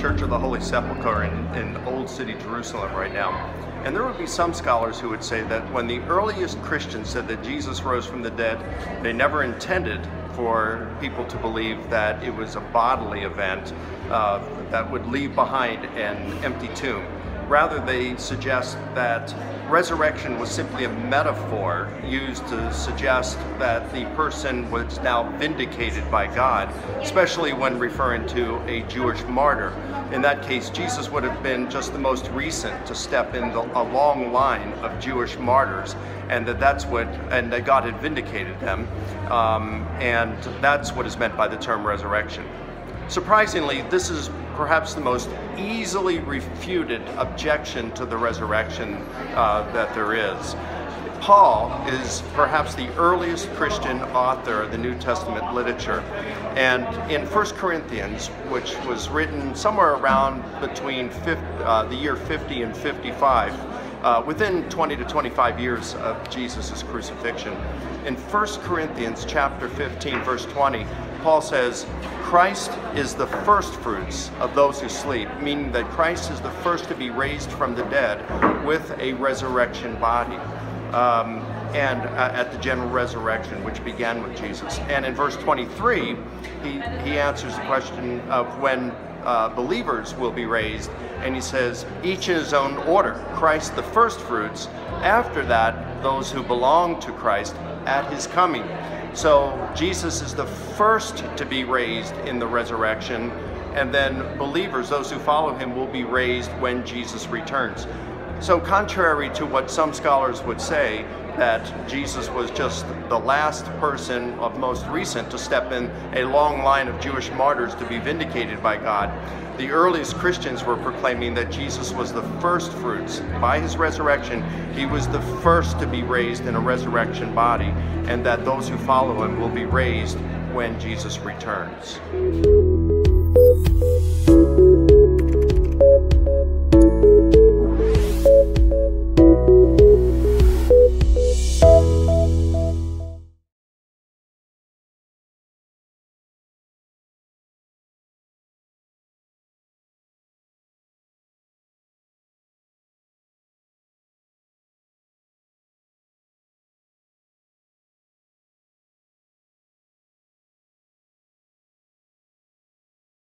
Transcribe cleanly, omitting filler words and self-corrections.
Church of the Holy Sepulchre in Old City, Jerusalem right now. And there would be some scholars who would say that when the earliest Christians said that Jesus rose from the dead, they never intended for people to believe that it was a bodily event that would leave behind an empty tomb. Rather, they suggest that resurrection was simply a metaphor used to suggest that the person was now vindicated by God, especially when referring to a Jewish martyr. In that case, Jesus would have been just the most recent to step in a long line of Jewish martyrs, and that God had vindicated them, and that's what is meant by the term resurrection. Surprisingly, this is perhaps the most easily refuted objection to the resurrection that there is. Paul is perhaps the earliest Christian author of the New Testament literature, and in 1 Corinthians, which was written somewhere around between the year 50 and 55, within 20 to 25 years of Jesus' crucifixion. In 1 Corinthians chapter 15, verse 20, Paul says, Christ is the first fruits of those who sleep, meaning that Christ is the first to be raised from the dead with a resurrection body, and at the general resurrection, which began with Jesus. And in verse 23, he answers the question of when believers will be raised, and he says, each in his own order. Christ the first fruits, after that those who belong to Christ at his coming. So Jesus is the first to be raised in the resurrection, and then believers, those who follow him, will be raised when Jesus returns. So contrary to what some scholars would say, that Jesus was just the last person of most recent to step in a long line of Jewish martyrs to be vindicated by God, the earliest Christians were proclaiming that Jesus was the first fruits. By his resurrection, he was the first to be raised in a resurrection body, and that those who follow him will be raised when Jesus returns.